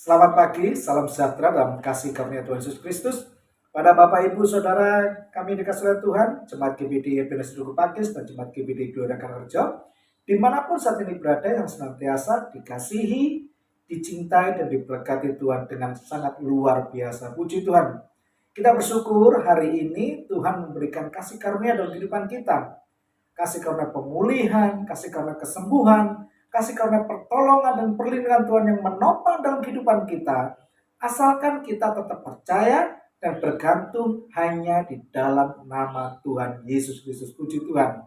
Selamat pagi, salam sejahtera dalam kasih karunia Tuhan Yesus Kristus. Pada Bapak Ibu Saudara kami dikasih oleh Tuhan, Jemaat GBD Ebenezer Duku Pakis dan Jemaat GBD Gelora Karangrejo, dimanapun saat ini berada yang senantiasa dikasihi, dicintai dan diberkati Tuhan dengan sangat luar biasa. Puji Tuhan. Kita bersyukur hari ini Tuhan memberikan kasih karunia dalam kehidupan kita. Kasih karunia pemulihan, kasih karunia kesembuhan, kasih karunia pertolongan dan perlindungan Tuhan yang menopang dalam kehidupan kita, asalkan kita tetap percaya dan bergantung hanya di dalam nama Tuhan Yesus Kristus. Puji Tuhan.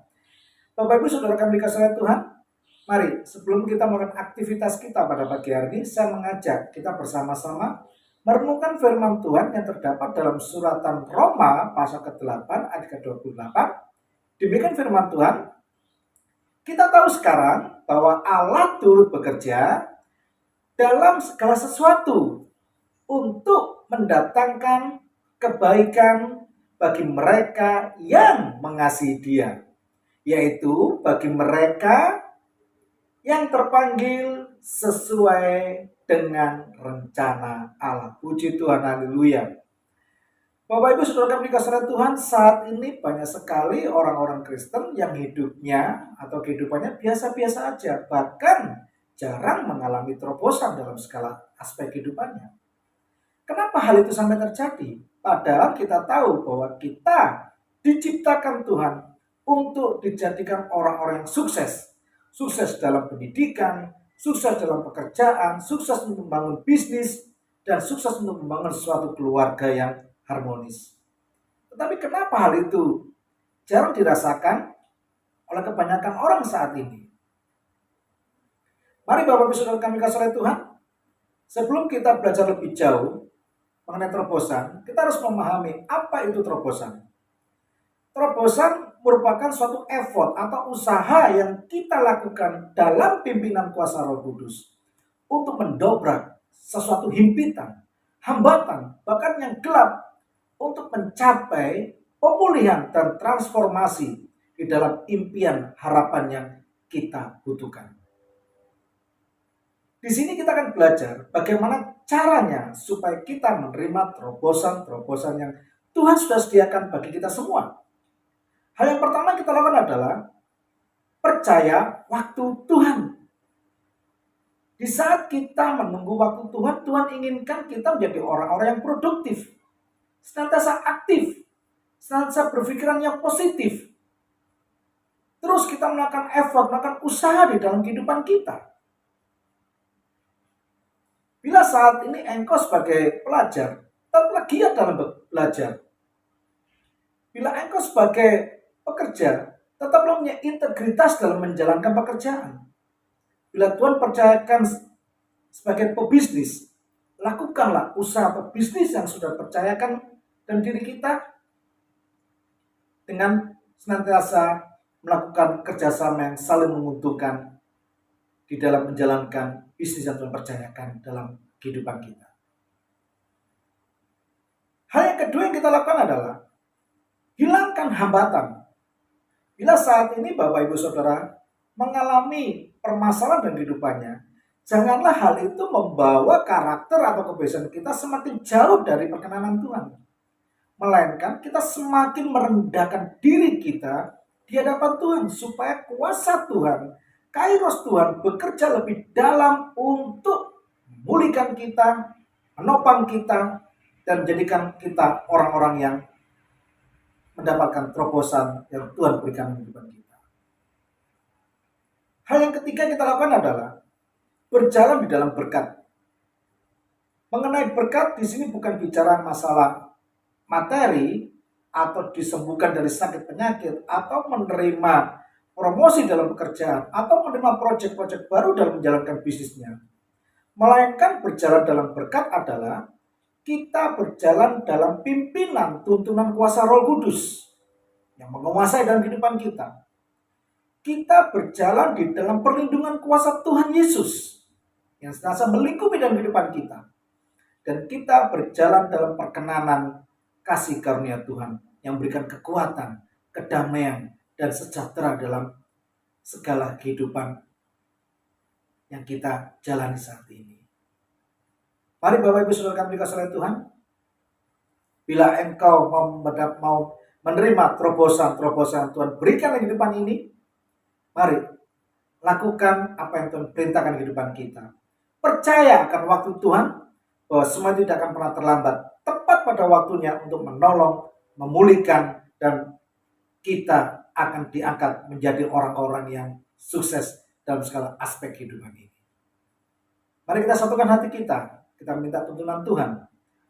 Bapak Ibu Saudara kami dikasihi oleh Tuhan, mari sebelum kita melakukan aktivitas kita pada pagi hari ini, saya mengajak kita bersama-sama merenungkan firman Tuhan yang terdapat dalam suratan Roma pasal ke-8 ayat ke-28. Demikian firman Tuhan. Kita tahu sekarang bahwa Allah turut bekerja dalam segala sesuatu untuk mendatangkan kebaikan bagi mereka yang mengasihi Dia, yaitu bagi mereka yang terpanggil sesuai dengan rencana Allah. Puji Tuhan, haleluya. Bapak Ibu Saudara kami dikasihi oleh Tuhan, saat ini banyak sekali orang-orang Kristen yang hidupnya atau kehidupannya biasa-biasa aja, bahkan jarang mengalami terobosan dalam segala aspek kehidupannya. Kenapa hal itu sampai terjadi? Padahal kita tahu bahwa kita diciptakan Tuhan untuk dijadikan orang-orang yang sukses. Sukses dalam pendidikan, sukses dalam pekerjaan, sukses untuk membangun bisnis, dan sukses untuk membangun suatu keluarga yang harmonis. Tetapi kenapa hal itu jarang dirasakan oleh kebanyakan orang saat ini? Mari Bapak Ibu Saudara kami kasih oleh Tuhan, sebelum kita belajar lebih jauh mengenai terobosan, kita harus memahami apa itu terobosan. Terobosan merupakan suatu effort atau usaha yang kita lakukan dalam pimpinan kuasa Roh Kudus untuk mendobrak sesuatu himpitan, hambatan, bahkan yang gelap, untuk mencapai pemulihan dan transformasi di dalam impian harapan yang kita butuhkan. Di sini kita akan belajar bagaimana caranya supaya kita menerima terobosan-terobosan yang Tuhan sudah sediakan bagi kita semua. Hal yang pertama kita lakukan adalah percaya waktu Tuhan. Di saat kita menunggu waktu Tuhan, Tuhan inginkan kita menjadi orang-orang yang produktif, senantiasa aktif, senantiasa berpikiran yang positif. Terus kita melakukan effort, melakukan usaha di dalam kehidupan kita. Bila saat ini engkau sebagai pelajar, tetaplah giat dalam belajar. Bila engkau sebagai pekerja, tetaplah punya integritas dalam menjalankan pekerjaan. Bila Tuhan percayakan sebagai pebisnis, lakukanlah usaha pebisnis yang sudah percayakan dan diri kita dengan senantiasa melakukan kerjasama yang saling menguntungkan di dalam menjalankan bisnis yang Tuhan percayakan dalam kehidupan kita. Hal yang kedua yang kita lakukan adalah hilangkan hambatan. Bila saat ini Bapak Ibu Saudara mengalami permasalahan dalam kehidupannya, janganlah hal itu membawa karakter atau kebiasaan kita semakin jauh dari perkenanan Tuhan. Melainkan kita semakin merendahkan diri kita di hadapan Tuhan supaya kuasa Tuhan, kairos Tuhan bekerja lebih dalam untuk memulihkan kita, menopang kita, dan menjadikan kita orang-orang yang mendapatkan terobosan yang Tuhan berikan di kehidupan kita. Hal yang ketiga yang kita lakukan adalah berjalan di dalam berkat. Mengenai berkat di sini bukan bicara masalah materi atau disembuhkan dari sakit penyakit atau menerima promosi dalam pekerjaan atau menerima proyek-proyek baru dalam menjalankan bisnisnya. Melainkan berjalan dalam berkat adalah kita berjalan dalam pimpinan tuntunan kuasa Roh Kudus yang menguasai dalam kehidupan kita. Kita berjalan di dalam perlindungan kuasa Tuhan Yesus yang senantiasa melingkupi dalam kehidupan kita. Dan kita berjalan dalam perkenanan kasih karunia Tuhan yang memberikan kekuatan, kedamaian, dan sejahtera dalam segala kehidupan yang kita jalani saat ini. Mari Bapak Ibu Saudara kami dikasihi oleh Tuhan, bila engkau mau menerima terobosan Tuhan berikan di depan ini, mari lakukan apa yang Tuhan perintahkan di kehidupan kita. Percaya akan waktu Tuhan, bahwa semua tidak akan pernah terlambat. Tepat pada waktunya untuk menolong, memulihkan, dan kita akan diangkat menjadi orang-orang yang sukses dalam segala aspek kehidupan ini. Mari kita satukan hati kita minta tuntunan Tuhan,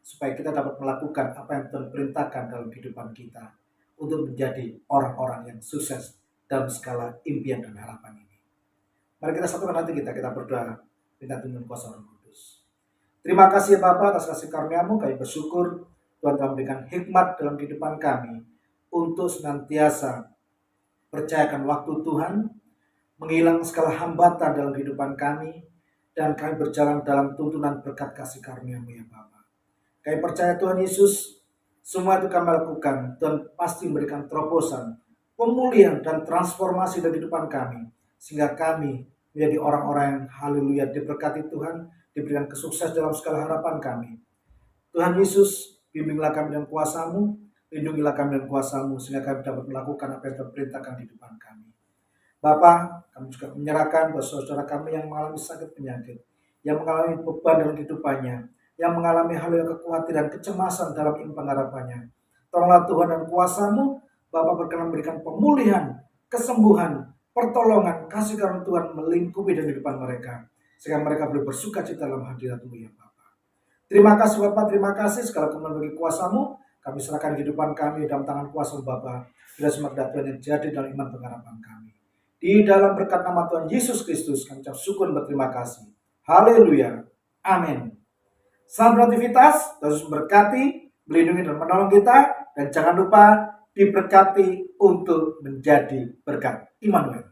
supaya kita dapat melakukan apa yang Tuhan perintahkan dalam kehidupan kita, untuk menjadi orang-orang yang sukses dalam segala impian dan harapan ini. Mari kita satukan hati kita berdoa, minta tuntunan kuasa Roh Kudus. Terima kasih Bapa atas kasih karunia-Mu, kami bersyukur Tuhan telah memberikan hikmat dalam kehidupan kami, untuk senantiasa percayakan waktu Tuhan, menghilang segala hambatan dalam kehidupan kami, dan kami berjalan dalam tuntunan berkat kasih karunia-Mu ya Bapa. Kami percaya Tuhan Yesus, semua itu kami lakukan, Tuhan pasti memberikan terobosan, pemulihan dan transformasi dalam kehidupan kami, sehingga kami menjadi orang-orang yang haleluya diberkati Tuhan, diberikan kesukses dalam segala harapan kami. Tuhan Yesus, bimbinglah kami dengan kuasa-Mu, lindungilah kami dengan kuasa-Mu, sehingga kami dapat melakukan apa yang Tuhan perintahkan di depan kami. Bapa, kami juga menyerahkan buat saudara kami yang mengalami sakit penyakit, yang mengalami beban dalam kehidupannya, yang mengalami hal yang kekhawatiran, kecemasan dalam iman pengharapannya. Tolonglah Tuhan dan kuasa-Mu, Bapa berkenan memberikan pemulihan, kesembuhan, pertolongan, kasih karunia Tuhan melingkupi dalam kehidupan mereka, sehingga mereka boleh bersuka cita dalam hadirat-Mu ya Bapa. Terima kasih Bapa, terima kasih segala kemuliaan bagi kuasa-Mu. Kami serahkan kehidupan kami dalam tangan kuasa Bapa. Bila semua Tuhan yang jadi dalam iman pengharapan kami. Di dalam berkat nama Tuhan Yesus Kristus, kami ucap syukur dan berterima kasih. Haleluya. Amin. Selamat beraktivitas, Yesus berkati, melindungi dan menolong kita. Dan jangan lupa diberkati untuk menjadi berkat. Immanuel.